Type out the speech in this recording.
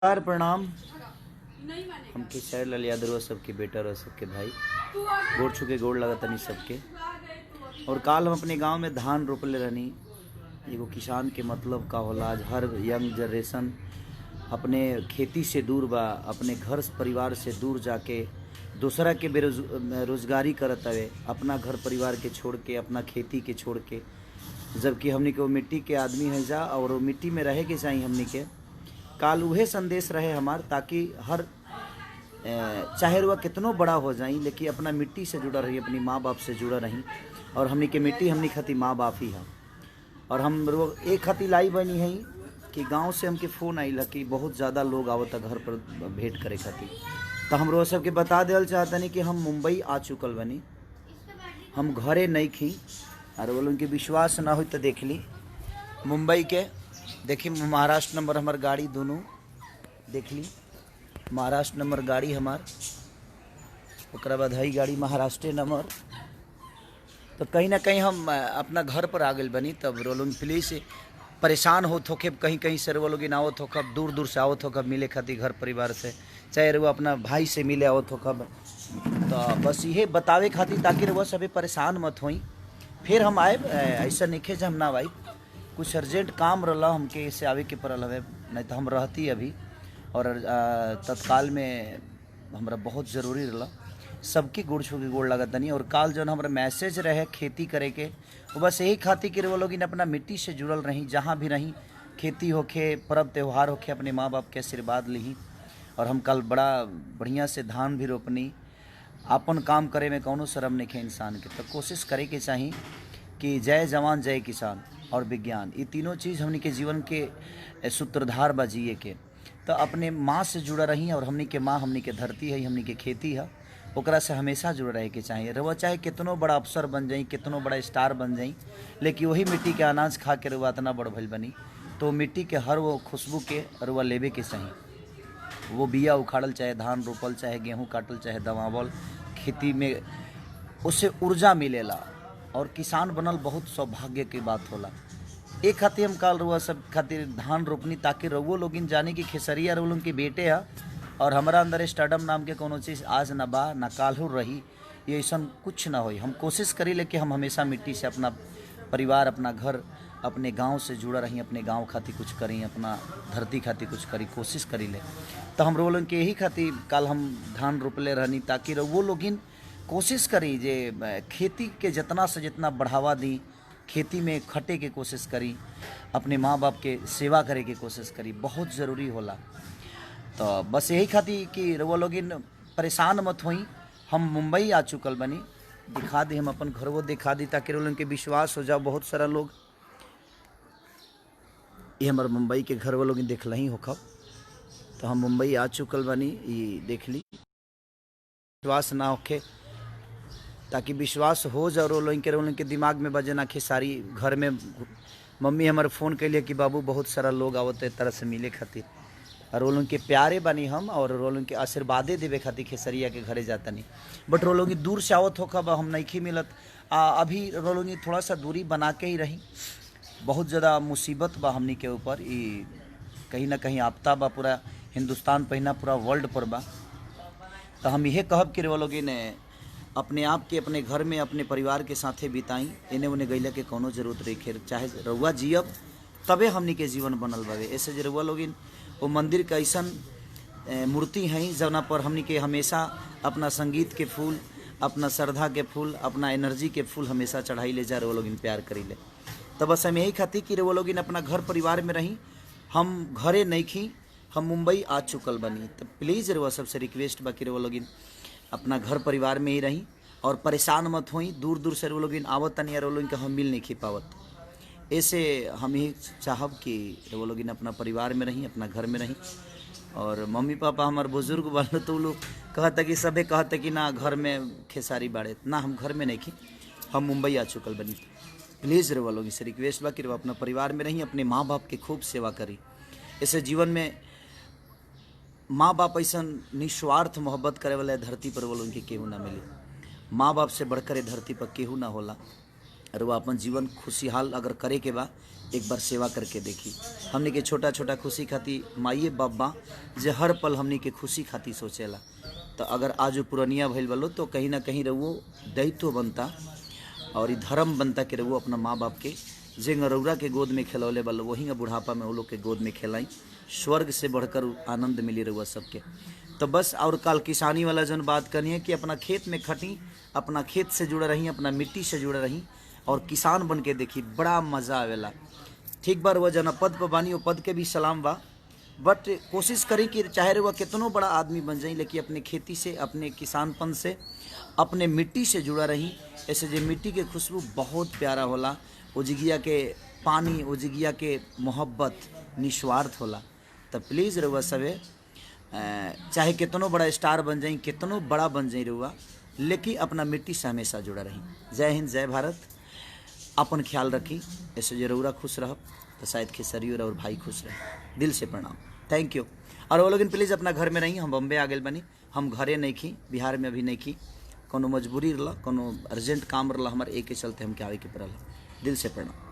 नमस्कार प्रणाम। हम खेसारी लाल यादव सबके बेटा और सबके भाई गोड़ छुके गोड़ लगा तनी सबके। और काल हम अपने गांव में धान रोपले रहनी। एगो किसान के मतलब का होला। आज हर यंग जनरेशन अपने खेती से दूर बा, अपने घर परिवार से दूर जाके दूसरा के बेरोजगारी करत हवे, अपना घर परिवार के छोड़ के, अपना खेती के छोड़ के, जबकि हमनी के वो मिट्टी के आदमी है जा और वो मिट्टी में रहे के चाहिए। हमनी के काल उहे संदेश रहे हमार, ताकि हर चाहे वह कितनो बड़ा हो जाए लेकिन अपना मिट्टी से जुड़ा रही, अपनी माँ बाप से जुड़ा रही। और हमनी के मिट्टी हमनी खाती माँ बाप ही है। और हम एक खाती लाई बनी है कि गांव से हमके फ़ोन आई कि बहुत ज़्यादा लोग आवता घर पर भेंट करे खातिर। तो हम रोज सबके बता देल चाहतनी कि हम मुंबई आ चुकल बनी, हम घरे नहीं खी। और वो लोग के विश्वास ना हो तो देख ली मुंबई के, देखी महाराष्ट्र नंबर हमार गाड़ी दोनों देख ली, महाराष्ट्र नंबर गाड़ी हमार, ओकरा बाद हई गाड़ी महाराष्ट्र नंबर। तो कहीं ना कहीं हम अपना घर पर आ गए बनी। तब रोलोग प्लीज़ परेशान हो थोके, कहीं कहीं से वो लोग आवत हो कब, दूर दूर से आवत हो कब मिले खातिर घर परिवार से, चाहे वो अपना भाई से मिले आवत हो कब। तो बस ये बतावे खातिर ताकि वो सभी परेशान मत होई। फिर हम आए, ऐसा नहीं जे हम ना भाई, कुछ अर्जेंट काम रहा हमके इससे आवे के पड़ल हवे, नहीं तो हम रहती अभी। और तत्काल में हमरा बहुत ज़रूरी रहा, सबकी गुड़ छू के गोड़ लगत नहीं। और काल जो हमारा मैसेज रहे खेती करे के, वो बस यही खातिर कि वो लोग अपना मिट्टी से जुड़ल रही, जहाँ भी रही खेती होखे, पर्व त्यौहार होखे, अपने माँ बाप के आशीर्वाद ली। और हम कल बड़ा बढ़िया से धान भी रोपनी। अपन काम करे में कौनो शर्म नहीं है इंसान के, तो कोशिश करे के चाहिए कि जय जवान जय किसान और विज्ञान, ये तीनों चीज़ हमनी के जीवन के सूत्रधार बा जिए के। तो अपने माँ से जुड़ा रही, और हमनी के माँ हमनी के धरती है, हमनी के खेती है, ओकरा से हमेशा जुड़ा रहे के चाहिए। रवा चाहे कितनो बड़ा अफसर बन जाई, कितनो बड़ा स्टार बन जाई, लेकिन वही मिट्टी के अनाज खा के रवा इतना बड़ भइल बनी, तो मिट्टी के हर वो खुशबू के रवा लेवे के चाहिए। वो बिया उखाड़ल, चाहे धान रोपल, चाहे गेहूँ काटल, चाहे दवावल, खेती में उससे ऊर्जा मिलेला। और किसान बनल बहुत सौभाग्य की बात होला। एक खातिर हम काल रुआ सब खातिर धान रोपनी, ताकि रउओ लोगिन जाने की खेसरिया रउल उनके बेटे है। और हमारा अंदर स्टार्डम नाम के कोनो चीज़ आज ना बा ना काल्हू रही, ये ऐसा कुछ ना हो। हम कोशिश करी ले कि हम हमेशा मिट्टी से अपना परिवार, अपना घर, अपने गांव से जुड़ा रही, अपने गांव खातिर कुछ करी, अपना धरती खातिर कुछ करी, कोशिश करी ले। तो हम रोलन के यही खातिर काल हम धान रोपले रहनी, ताकि वो लोगिन कोशिश करी जे खेती के जितना से जितना बढ़ावा दी, खेती में खटे के कोशिश करी, अपने माँ बाप के सेवा करे के कोशिश करी, बहुत ज़रूरी होला। तो बस यही खातिर कि वो लोग परेशान मत होई। हम मुंबई आ चुकल बनी, दिखा दी, हम अपन घर वो दिखा दी, ताकि लोगन के विश्वास हो जाओ। बहुत सारा लोग ये हमारे मुंबई के घर वो लोग देख ही हो खब। तो हम मुंबई आ चुकल बनी, ये देख ली, विश्वास ना होके, ताकि विश्वास हो जाओ। रोलों के दिमाग में बजे ना खेसारी घर में मम्मी हमारे फ़ोन कैलिए कि बाबू बहुत सारा लोग आवत तरह से मिले खातिर, और रोलों के प्यारे बनी हम, और रोलों के आशीर्वादे देवे खातिर खेसरिया के घरे जाता नहीं। बट रोलों की दूर से आवत हो कब हम नहीं मिलत। अभी रोलों की थोड़ा सा दूरी बना के ही रही। बहुत ज़्यादा मुसीबत बा हमनी के ऊपर, ये कहीं ना कहीं आपता बा, पूरा हिंदुस्तान पहिना पूरा वर्ल्ड पर बा। तो हम यह कहब कि वो लोग ने अपने आप के अपने घर में अपने परिवार के साथे बिताई, इन्हें उन्हें गैला के कोनो जरूरत रही। खेर चाहे रउआ जियब तबे हमनी के जीवन बनल बावे। ऐसे जो रउआ लोग वो मंदिर का ऐसा मूर्ति हैं जौना पर हमनी के हमेशा अपना संगीत के फूल, अपना श्रद्धा के फूल, अपना एनर्जी के फूल हमेशा चढ़ाई ले जा रहे वो लोग प्यार करी ले। तो बस हम यही खाती कि वो लोग अपना घर परिवार में रही, हम घरे नहीं खी, हम मुंबई आ चुकल बनी। तो प्लीज़ रउआ सबसे रिक्वेस्ट बा कि वो लोग अपना घर परिवार में ही रही, और परेशान मत होई। दूर दूर से वो लोग आवत तनी, और वो लोग हम मिल नहीं खी पावत। ऐसे हम ही चाहब कि वो लोग अपना परिवार में रही, अपना घर में रही। और मम्मी पापा हमारे बुजुर्ग बन तो लोग कहता कि सभी कहते कि ना घर में खेसारी बाड़े ना, हम घर में नहीं खी, हम मुंबई आ चुकल बनी। प्लीज़ वो लोग से रिक्वेस्ट बा कि वो अपना परिवार में रही, अपने माँ बाप की खूब सेवा करी। ऐसे जीवन में माँ बाप ऐसा निस्वार्थ मोहब्बत करे वाला धरती पर वो लोग के केहू ना मिले। माँ बाप से बढ़कर धरती पर केहू ना होला। और वह अपन जीवन खुशहाल अगर करे के बा एक बार सेवा करके देखी। हमने के छोटा छोटा खुशी खाती माइए बाबा जे हर पल हमने के खुशी खाती सोचेला। तो अगर आज पुरानिया भइल बलो तो कहीं ना कहीं रहुओ दायित्व बनता और धर्म बनता कि रहुओ अपना माँ बाप के जे रउरा के गोद में खेलौले बलो वही बुढ़ापा में वो लोग के गोद में खेलाई। स्वर्ग से बढ़कर आनंद मिली रहुआ सबके। तो बस और कल किसानी वाला जन बात करनी है कि अपना खेत में खटी, अपना खेत से जुड़े रही, अपना मिट्टी से जुड़े रही और किसान बन के देखी, बड़ा मज़ा आवेला। ठीक बार वह जना पद पर बानी वो पद के भी सलाम बा, बट कोशिश करी कि चाहे वह कितनो बड़ा आदमी बन जाए लेकिन अपने खेती से, अपने किसानपन से, अपने मिट्टी से जुड़ा रही। ऐसे जो मिट्टी के खुशबू बहुत प्यारा होला, उजगिया के पानी, उजगिया के मोहब्बत निस्वार्थ होला। तो प्लीज़ रहुआ सवे चाहे कितनो बड़ा स्टार बन जाए, कितनो बड़ा बन जाए रहुआ, लेकिन अपना मिट्टी से हमेशा जुड़ा रही। जय हिंद, जय भारत। अपन ख्याल रखी। ऐसे जो रउरा खुश रह तो शायद खेसरी और भाई खुश रहे। दिल से प्रणाम, थैंक यू। और वो लोग प्लीज़ अपना घर में रही। हम बम्बे आ गए बनी, हम घरे नहीं खी, बिहार में अभी नहीं खी, कोनो मजबूरी रहा, कोनो अर्जेंट काम रहा हमारे, एक के चलते हम के आवे के पड़ल। दिल से प्रणाम।